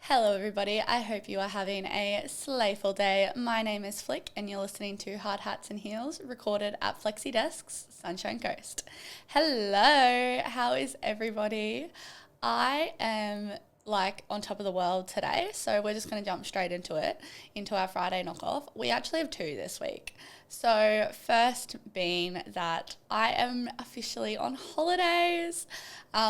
Hello everybody, I hope you are having a slayful day. My name is Flick and you're listening to Hard Hats and Heels, recorded at Flexi Desks, Sunshine Coast. Hello, how is everybody? I am on top of the world today, so we're just going to jump straight into it, into our Friday knockoff. We actually have two this week. So first being that I am officially on holidays.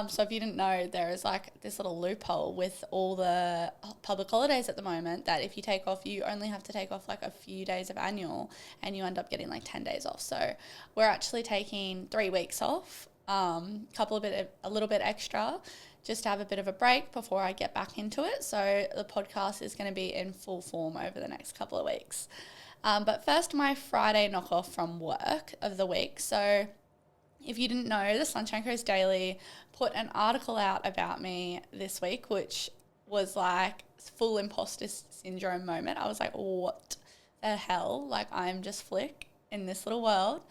So if you didn't know, there is this little loophole with all the public holidays at the moment that if you take off, you only have to take off a few days of annual and you end up getting 10 days off. So we're actually taking 3 weeks off, a little bit extra, just to have a bit of a break before I get back into it. So the podcast is going to be in full form over the next couple of weeks. But first, my Friday knockoff from work of the week. So if you didn't know, the Sunshine Coast Daily put an article out about me this week, which was full imposter syndrome moment. I was like, what the hell? I'm just Flick in this little world.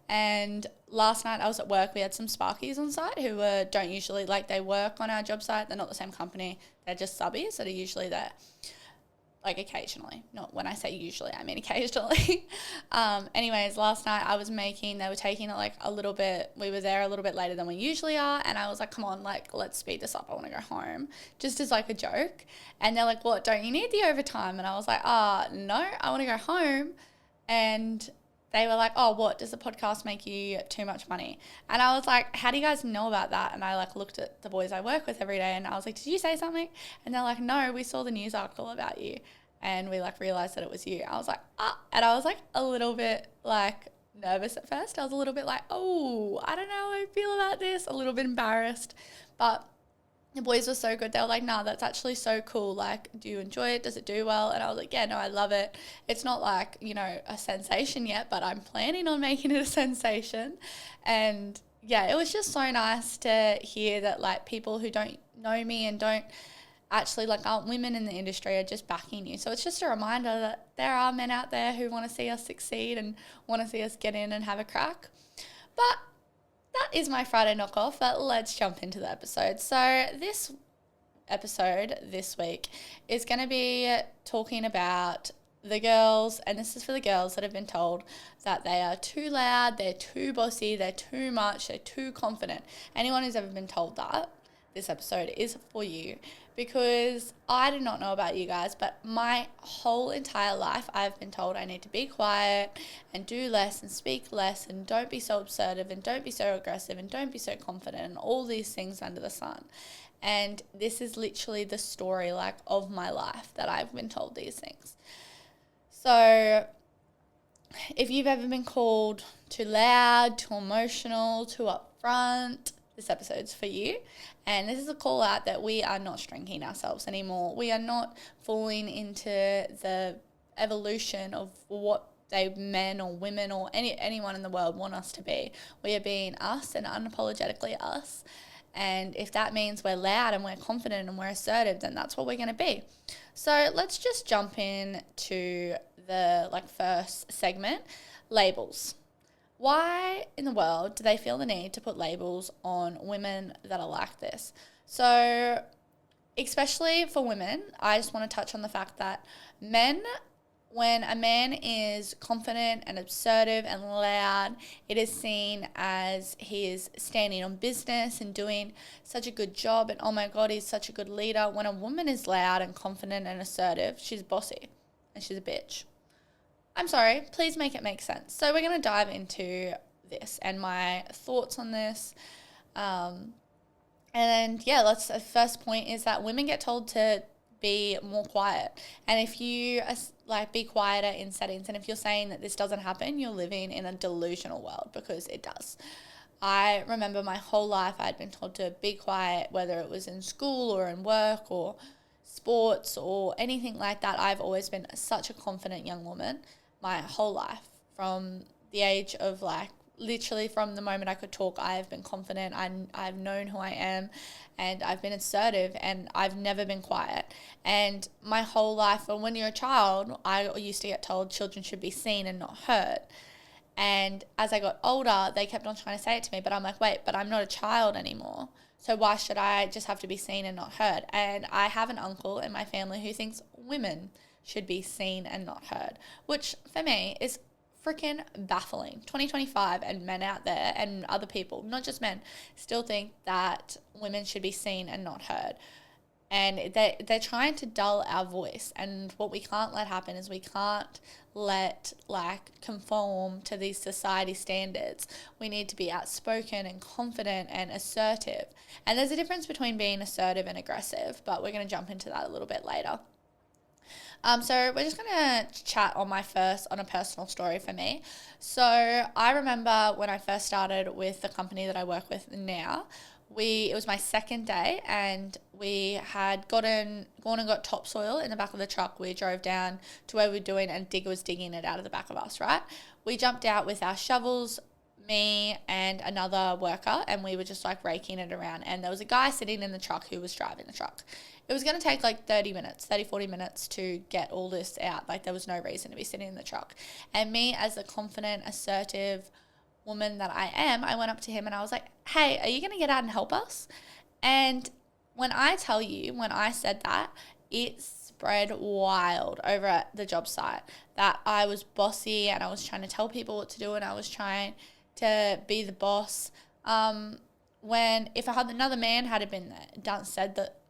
And last night I was at work. We had some Sparkies on site who don't usually, they work on our job site. They're not the same company. They're just subbies that are usually there. Occasionally. Not when I say usually, I mean occasionally. Anyways, last night they were taking it a little bit, we were there a little bit later than we usually are. And I was like, come on, let's speed this up. I want to go home. Just as a joke. And they're like, what, don't you need the overtime? And I was like, no, I want to go home. And they were like, oh, what, does the podcast make you too much money? And I was like, how do you guys know about that? And I looked at the boys I work with every day and I was like, did you say something? And they're like, no, we saw the news article about you. And we realized that it was you. I was like, and I was a little bit nervous at first. I was a little bit oh, I don't know how I feel about this, a little bit embarrassed. But the boys were so good. They were like, nah, that's actually so cool. Do you enjoy it? Does it do well? And I was like, yeah, no, I love it. It's not a sensation yet, but I'm planning on making it a sensation. And yeah, it was just so nice to hear that people who don't know me and don't actually aren't women in the industry are just backing you. So it's just a reminder that there are men out there who want to see us succeed and want to see us get in and have a crack. But that is my Friday knockoff, but let's jump into the episode. So this episode this week is going to be talking about the girls, and this is for the girls that have been told that they are too loud, they're too bossy, they're too much, they're too confident. Anyone who's ever been told that, this episode is for you, because I do not know about you guys, but my whole entire life I've been told I need to be quiet and do less and speak less and don't be so assertive and don't be so aggressive and don't be so confident and all these things under the sun. And this is literally the story of my life that I've been told these things. So if you've ever been called too loud, too emotional, too upfront, this episode's for you. And this is a call out that we are not shrinking ourselves anymore. We are not falling into the evolution of what men or women or anyone in the world want us to be. We are being us and unapologetically us. And if that means we're loud and we're confident and we're assertive, then that's what we're going to be. So let's just jump in to the first segment, labels. Why in the world do they feel the need to put labels on women that are like this? So especially for women, I just want to touch on the fact that when a man is confident and assertive and loud, it is seen as he is standing on business and doing such a good job and oh my God, he's such a good leader. When a woman is loud and confident and assertive, she's bossy and she's a bitch. I'm sorry, please make it make sense. So we're going to dive into this and my thoughts on this. The first point is that women get told to be more quiet. And if you be quieter in settings, and if you're saying that this doesn't happen, you're living in a delusional world, because it does. I remember my whole life I'd been told to be quiet, whether it was in school or in work or sports or anything like that. I've always been such a confident young woman my whole life. From the age of literally from the moment I could talk, I have been confident. I've known who I am and I've been assertive and I've never been quiet. And my whole life, when you're a child, I used to get told children should be seen and not heard. And as I got older, they kept on trying to say it to me, but I'm like, wait, but I'm not a child anymore. So why should I just have to be seen and not heard? And I have an uncle in my family who thinks women should be seen and not heard, which for me is freaking baffling. 2025, and men out there and other people, not just men, still think that women should be seen and not heard. And they're trying to dull our voice. And what we can't let happen is we can't let conform to these society standards. We need to be outspoken and confident and assertive. And there's a difference between being assertive and aggressive, but we're going to jump into that a little bit later. So we're just going to chat on a personal story for me. So I remember when I first started with the company that I work with now, it was my second day, and we had gone and got topsoil in the back of the truck. We drove down to where we were doing, and digger was digging it out of the back of us, right? We jumped out with our shovels, me and another worker, and we were just raking it around. And there was a guy sitting in the truck who was driving the truck. It was going to take 40 minutes to get all this out. There was no reason to be sitting in the truck. And me, as a confident, assertive woman that I am, I went up to him and I was like, hey, are you going to get out and help us? And when I said that, it spread wild over at the job site, that I was bossy and I was trying to tell people what to do and I was trying to be the boss. When if another man had been there,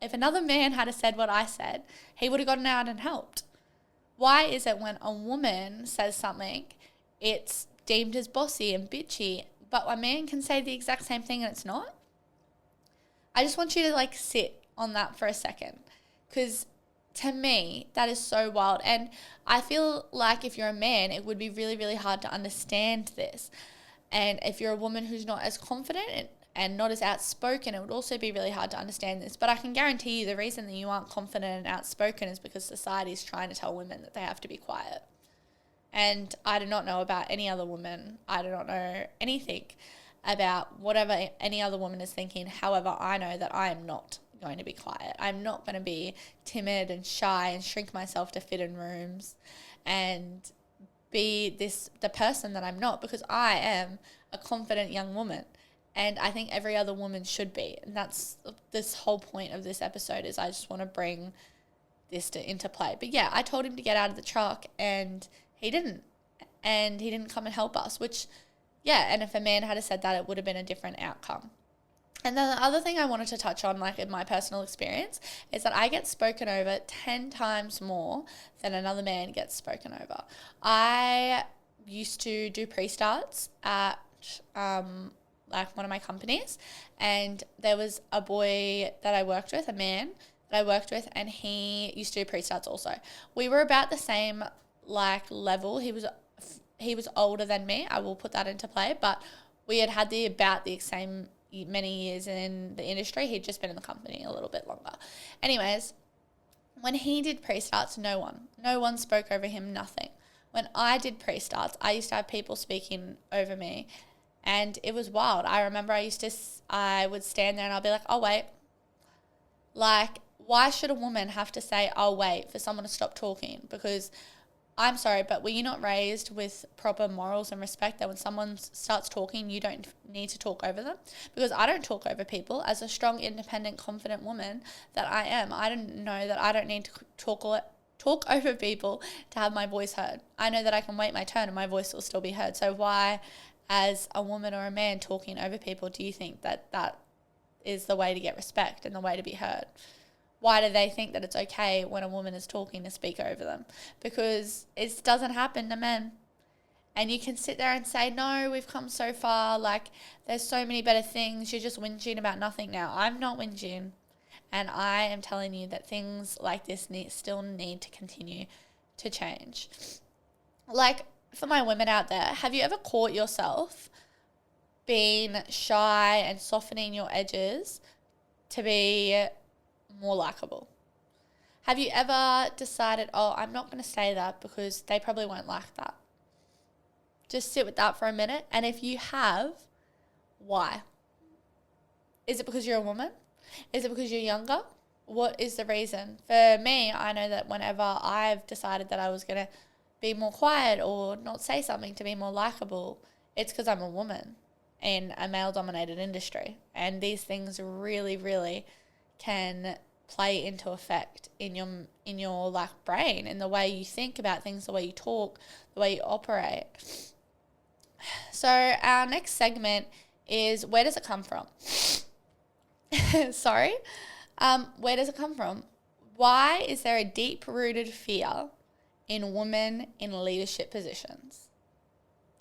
if another man had said what I said, he would have gotten out and helped. Why is it when a woman says something, it's deemed as bossy and bitchy, but a man can say the exact same thing and it's not? I just want you to sit on that for a second, because to me that is so wild. And I feel like if you're a man, it would be really, really hard to understand this. And if you're a woman who's not as confident and not as outspoken, it would also be really hard to understand this. But I can guarantee you the reason that you aren't confident and outspoken is because society is trying to tell women that they have to be quiet. And I do not know about any other woman. I do not know anything about whatever any other woman is thinking. However, I know that I am not going to be quiet. I'm not going to be timid and shy and shrink myself to fit in rooms and be the person that I'm not, because I am a confident young woman. And I think every other woman should be. And that's this whole point of this episode, is I just want to bring this into play. But yeah, I told him to get out of the truck and he didn't. And he didn't come and help us, which, yeah, and if a man had said that, it would have been a different outcome. And then the other thing I wanted to touch on, in my personal experience, is that I get spoken over 10 times more than another man gets spoken over. I used to do pre-starts at one of my companies, and there was a boy that I worked with, a man that I worked with, and he used to do pre-starts also. We were about the same level. He was older than me. I will put that into play, but we had about the same many years in the industry. He'd just been in the company a little bit longer. Anyways, when he did pre-starts, no one spoke over him, nothing. When I did pre-starts, I used to have people speaking over me, and it was wild. I remember I would stand there and I'd be like, "I'll wait." Why should a woman have to say, "I'll wait" for someone to stop talking? Because I'm sorry, but were you not raised with proper morals and respect that when someone starts talking, you don't need to talk over them? Because I don't talk over people. As a strong, independent, confident woman that I am, I don't know that I don't need to talk over people to have my voice heard. I know that I can wait my turn and my voice will still be heard. So why, as a woman or a man talking over people, do you think that is the way to get respect and the way to be heard? Why do they think that it's okay when a woman is talking to speak over them? Because it doesn't happen to men. And you can sit there and say, no, we've come so far. There's so many better things. You're just whinging about nothing now. I'm not whinging. And I am telling you that things like this still need to continue to change. For my women out there, have you ever caught yourself being shy and softening your edges to be more likable? Have you ever decided, I'm not going to say that because they probably won't like that? Just sit with that for a minute. And if you have, why? Is it because you're a woman? Is it because you're younger? What is the reason? For me, I know that whenever I've decided that I was going to be more quiet or not say something to be more likable, it's because I'm a woman. in a male-dominated industry. And these things really, really can play into effect in your like brain, in the way you think about things, the way you talk, the way you operate. So our next segment is, where does it come from? Sorry. Where does it come from? Why is there a deep-rooted fear in women in leadership positions?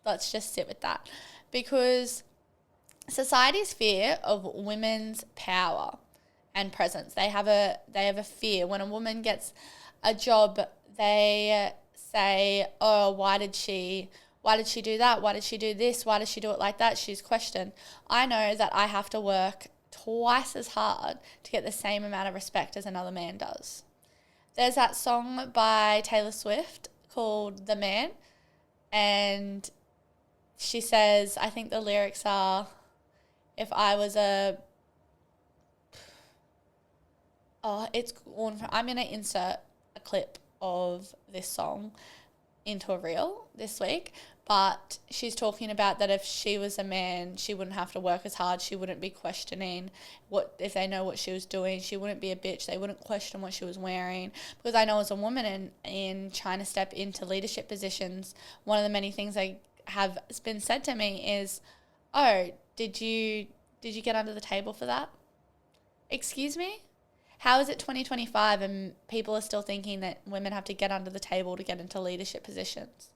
Let's just sit with that. Because society's fear of women's power and presence. They have a fear. When a woman gets a job, they say, oh, why did she do that? Why did she do this? Why did she do it like that? She's questioned. I know that I have to work twice as hard to get the same amount of respect as another man does. There's that song by Taylor Swift called The Man, and she says, I think the lyrics are, if I was a... I'm going to insert a clip of this song into a reel this week, but she's talking about that if she was a man, she wouldn't have to work as hard. She wouldn't be questioning what if they know what she was doing. She wouldn't be a bitch. They wouldn't question what she was wearing. Because I know as a woman in trying to step into leadership positions, one of the many things I have been said to me is, oh, did you get under the table for that? Excuse me? How is it 2025 and people are still thinking that women have to get under the table to get into leadership positions?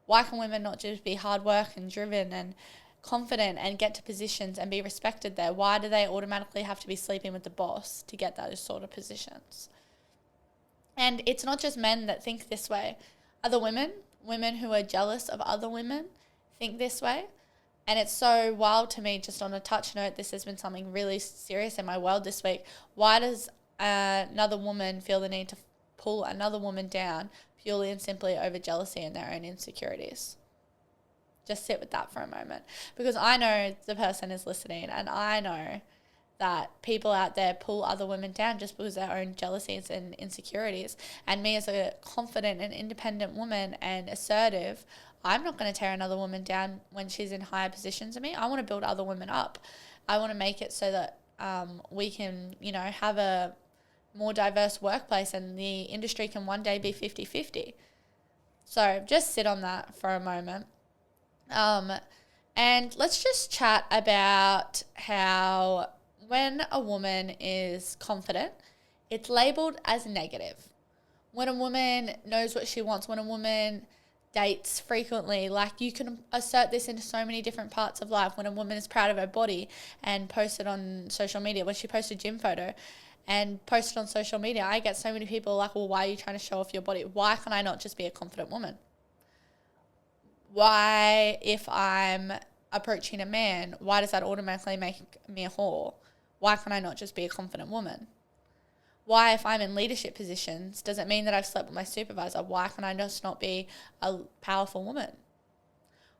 Why can women not just be hard work and driven and confident and get to positions and be respected there? Why do they automatically have to be sleeping with the boss to get those sort of positions? And it's not just men that think this way. Other women who are jealous of other women think this way. And it's so wild to me, just on a touch note, this has been something really serious in my world this week. Why does another woman feel the need to pull another woman down purely and simply over jealousy and their own insecurities? Just sit with that for a moment. Because I know the person is listening, and I know that people out there pull other women down just because of their own jealousies and insecurities. And me as a confident and independent woman and assertive, I'm not going to tear another woman down when she's in higher positions than me. I want to build other women up. I want to make it so that we can, have a more diverse workplace and the industry can one day be 50-50. So just sit on that for a moment. And let's just chat about how when a woman is confident, it's labeled as negative. When a woman knows what she wants, when a woman dates frequently, like you can assert this into so many different parts of life. When a woman is proud of her body and post it on social media, when she posts a gym photo and post it on social media, I get so many people like, well, why are you trying to show off your body? Why can I not just be a confident woman? Why, if I'm approaching a man, why does that automatically make me a whore? Why can I not just be a confident woman? Why, if I'm in leadership positions, does it mean that I've slept with my supervisor? Why can I just not be a powerful woman?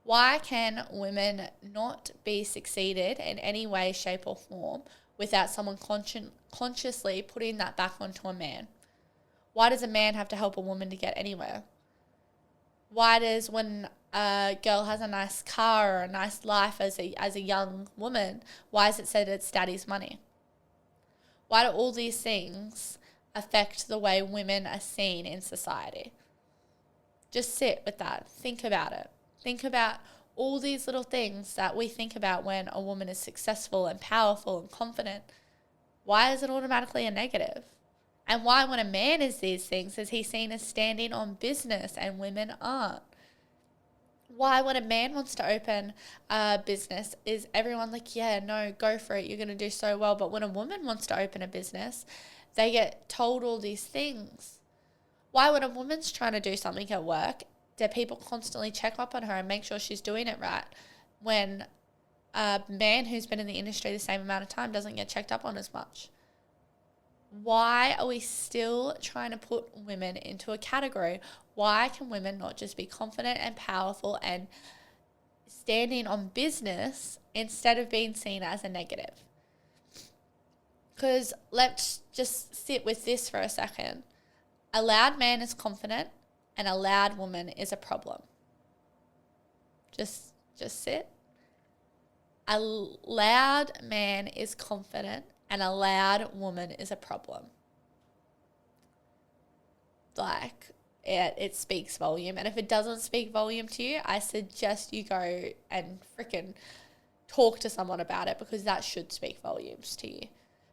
Why can women not be succeeded in any way, shape or form without someone consciously putting that back onto a man? Why does a man have to help a woman to get anywhere? Why does, when a girl has a nice car or a nice life as a young woman, why is it said it's daddy's money? Why do all these things affect the way women are seen in society? Just sit with that. Think about it. Think about all these little things that we think about when a woman is successful and powerful and confident. Why is it automatically a negative? And why, when a man is these things, is he seen as standing on business and women aren't? Why, when a man wants to open a business, is everyone like, yeah, no, go for it, you're going to do so well. But when a woman wants to open a business, they get told all these things. Why, when a woman's trying to do something at work, do people constantly check up on her and make sure she's doing it right, when a man who's been in the industry the same amount of time doesn't get checked up on as much? Why are we still trying to put women into a category? Why can women not just be confident and powerful and standing on business instead of being seen as a negative? Because let's just sit with this for a second. A loud man is confident and a loud woman is a problem. Just sit. a loud man is confident and a loud woman is a problem. Like, it speaks volume. And if it doesn't speak volume to you, I suggest you go and freaking talk to someone about it, because that should speak volumes to you.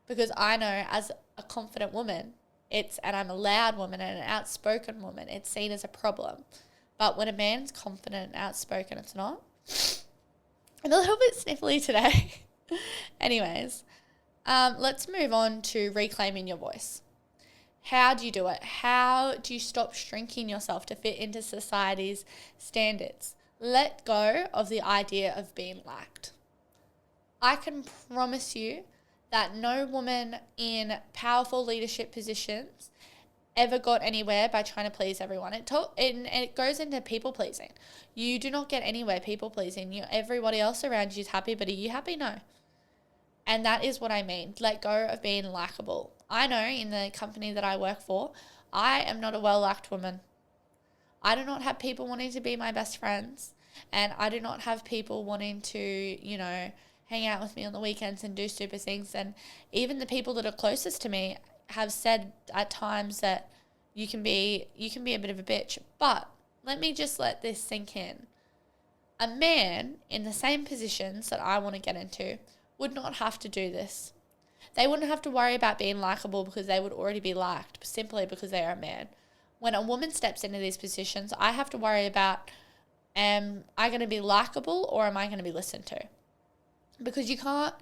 Because I know as a confident woman, and I'm a loud woman and an outspoken woman, it's seen as a problem. But when a man's confident and outspoken, it's not. I'm a little bit sniffly today. Anyways, let's move on to reclaiming your voice. How do you do it? How do you stop shrinking yourself to fit into society's standards? Let go of the idea of being liked. I can promise you that no woman in powerful leadership positions ever got anywhere by trying to please everyone. It goes into people pleasing. You do not get anywhere people pleasing. Everybody else around you is happy, but are you happy? No. And that is what I mean. Let go of being likable. I know in the company that I work for, I am not a well-liked woman. I do not have people wanting to be my best friends, and I do not have people wanting to, hang out with me on the weekends and do stupid things. And even the people that are closest to me have said at times that you can be a bit of a bitch. But let me just let this sink in. A man in the same positions that I want to get into would not have to do this. They wouldn't have to worry about being likable, because they would already be liked simply because they are a man. When a woman steps into these positions, I have to worry about, am I going to be likable or am I going to be listened to? Because you can't,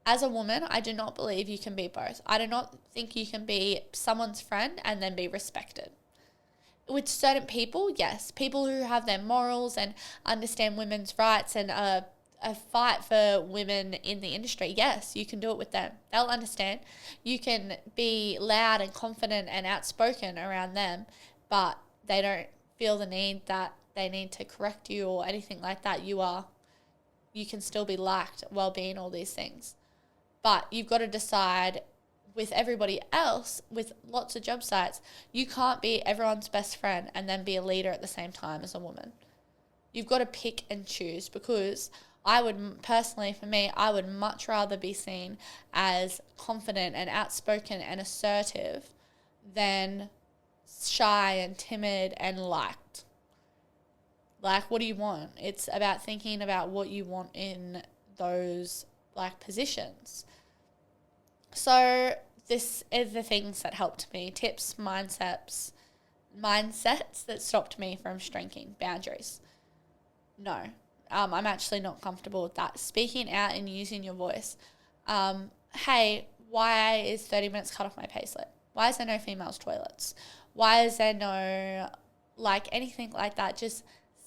as a woman, I do not believe you can be both. I do not think you can be someone's friend and then be respected. With certain people, yes, people who have their morals and understand women's rights and a fight for women in the industry, yes, you can do it with them. They'll understand. You can be loud and confident and outspoken around them, but they don't feel the need that they need to correct you or anything like that. You can still be liked while being all these things. But you've got to decide, with everybody else, with lots of job sites, you can't be everyone's best friend and then be a leader at the same time as a woman. You've got to pick and choose, because I would much rather be seen as confident and outspoken and assertive than shy and timid and liked. Like, what do you want? It's about thinking about what you want in those positions. So this is the things that helped me. Tips, mindsets that stopped me from shrinking. Boundaries. No, I'm actually not comfortable with that. Speaking out and using your voice. Hey, why is 30 minutes cut off my payslip? Why is there no females toilets? Why is there no anything like that? Just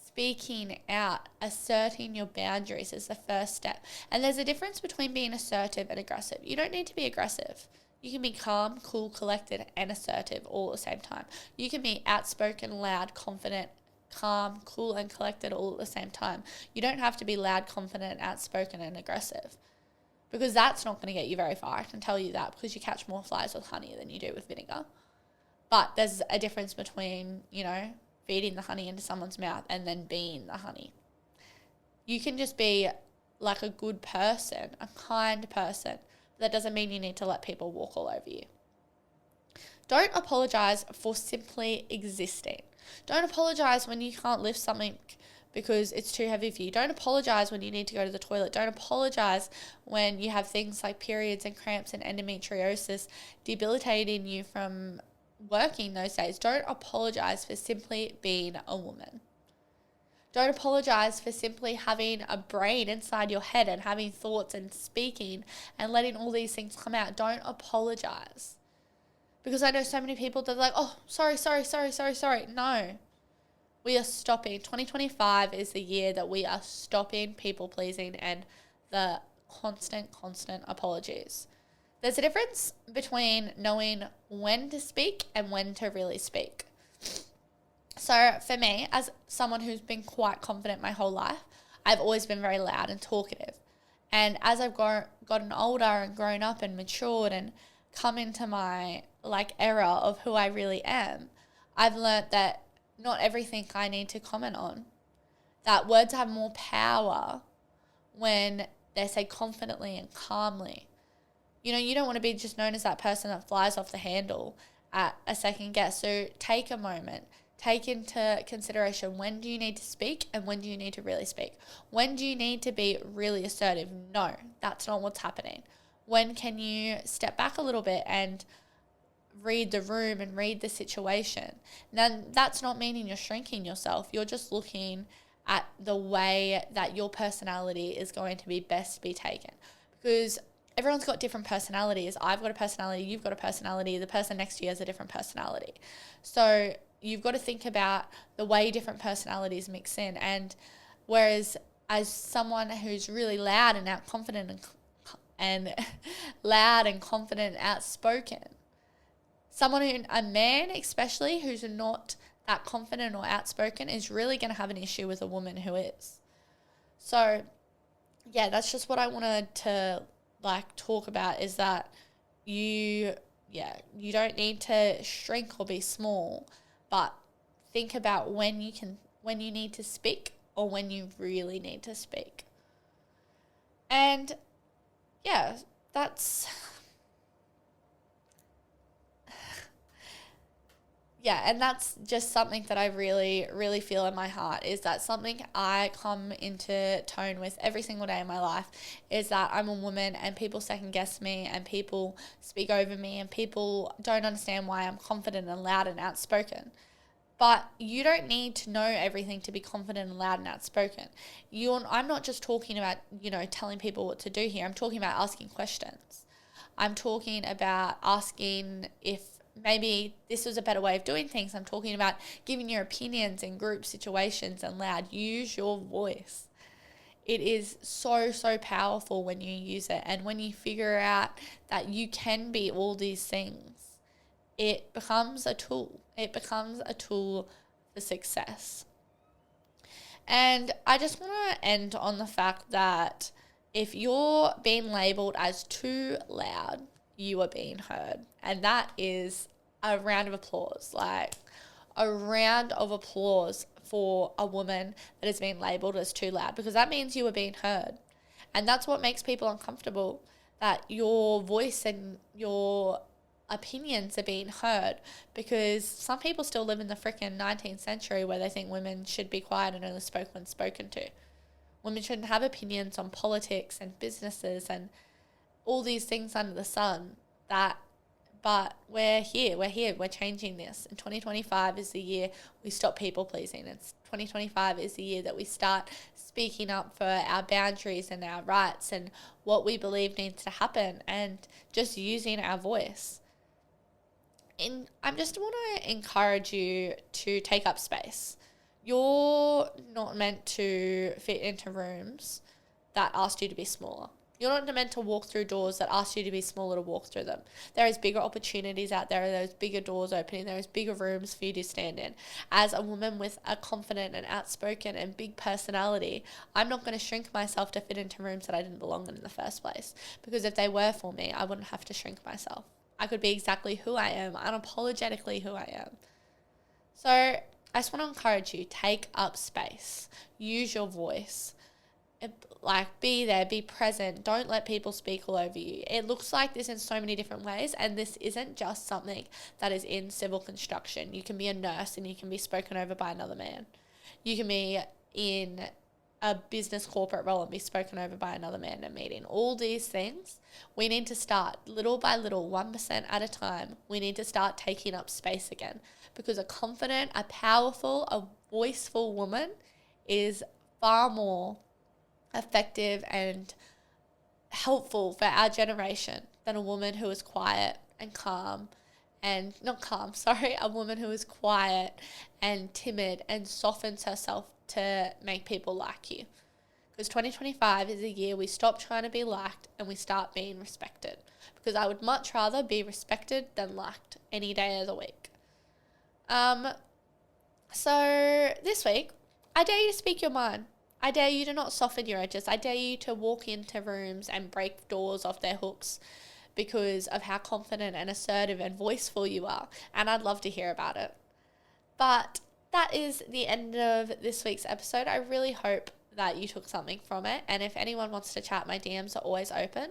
speaking out, asserting your boundaries is the first step. And there's a difference between being assertive and aggressive. You don't need to be aggressive. You can be calm, cool, collected, and assertive all at the same time. You can be outspoken, loud, confident, calm, cool, and collected all at the same time. You don't have to be loud, confident, outspoken, and aggressive, because that's not going to get you very far. I can tell you that, because you catch more flies with honey than you do with vinegar. But there's a difference between, feeding the honey into someone's mouth and then being the honey. You can just be like a good person, a kind person. That doesn't mean you need to let people walk all over you. Don't apologize for simply existing. Don't apologize when you can't lift something because it's too heavy for you. Don't apologize when you need to go to the toilet. Don't apologize when you have things like periods and cramps and endometriosis debilitating you from working those days. Don't apologize for simply being a woman. Don't apologize for simply having a brain inside your head and having thoughts and speaking and letting all these things come out. Don't apologize. Because I know so many people that are like, oh, sorry. No. We are stopping. 2025 is the year that we are stopping people pleasing and the constant apologies. There's a difference between knowing when to speak and when to really speak. So for me, as someone who's been quite confident my whole life, I've always been very loud and talkative. And as I've gotten older and grown up and matured and come into my era of who I really am, I've learned that not everything I need to comment on. That words have more power when they say confidently and calmly. You know, you don't want to be just known as that person that flies off the handle at a second guess. So take a moment. Take into consideration, when do you need to speak and when do you need to really speak? When do you need to be really assertive? No, that's not what's happening. When can you step back a little bit and read the room and read the situation? Now, that's not meaning you're shrinking yourself. You're just looking at the way that your personality is going to be best be taken. Because everyone's got different personalities. I've got a personality, you've got a personality, the person next to you has a different personality. So you've got to think about the way different personalities mix in. And whereas as someone who's really loud and confident and loud and confident, outspoken, a man especially who's not that confident or outspoken is really going to have an issue with a woman who is. So yeah, that's just what I wanted to talk about, is that you don't need to shrink or be small, but think about when you need to speak or when you really need to speak. And yeah, and that's just something that I really, really feel in my heart, is that something I come into tone with every single day in my life, is that I'm a woman and people second guess me and people speak over me and people don't understand why I'm confident and loud and outspoken. But you don't need to know everything to be confident and loud and outspoken. I'm not just talking about, telling people what to do here. I'm talking about asking questions. I'm talking about asking if maybe this was a better way of doing things. I'm talking about giving your opinions in group situations and loud. Use your voice. It is so, so powerful when you use it. And when you figure out that you can be all these things, it becomes a tool. It becomes a tool for success. And I just want to end on the fact that if you're being labeled as too loud, you are being heard. And that is a round of applause, a round of applause for a woman that has been labeled as too loud, because that means you are being heard. And that's what makes people uncomfortable, that your voice and your opinions are being heard, because some people still live in the freaking 19th century where they think women should be quiet and only spoke when spoken to. Women shouldn't have opinions on politics and businesses and all these things under the sun. But we're here, we're changing this. And 2025 is the year we stop people pleasing. 2025 is the year that we start speaking up for our boundaries and our rights and what we believe needs to happen, and just using our voice. And I just want to encourage you to take up space. You're not meant to fit into rooms that asked you to be smaller. You're not meant to walk through doors that ask you to be smaller to walk through them. There is bigger opportunities out there. There's bigger doors opening. There is bigger rooms for you to stand in. As a woman with a confident and outspoken and big personality, I'm not going to shrink myself to fit into rooms that I didn't belong in the first place. Because if they were for me, I wouldn't have to shrink myself. I could be exactly who I am, unapologetically who I am. So I just want to encourage you, take up space. Use your voice. Be there, be present. Don't let people speak all over you. It looks like this in so many different ways, and this isn't just something that is in civil construction. You can be a nurse and you can be spoken over by another man. You can be in a business corporate role and be spoken over by another man in a meeting. All these things, we need to start little by little, 1% at a time. We need to start taking up space again, because a confident, a powerful, a voiceful woman is far more effective and helpful for our generation than a woman who is quiet and a woman who is quiet and timid and softens herself to make people like you. Because 2025 is a year we stop trying to be liked and we start being respected. Because I would much rather be respected than liked any day of the week. So this week, I dare you to speak your mind. I dare you to not soften your edges. I dare you to walk into rooms and break doors off their hooks because of how confident and assertive and voiceful you are. And I'd love to hear about it. But that is the end of this week's episode. I really hope that you took something from it. And if anyone wants to chat, my DMs are always open.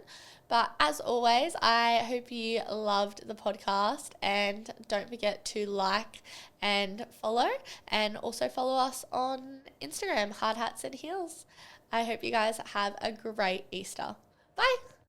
But as always, I hope you loved the podcast, and don't forget to like and follow, and also follow us on Instagram, Hard Hats and Heels. I hope you guys have a great Easter. Bye.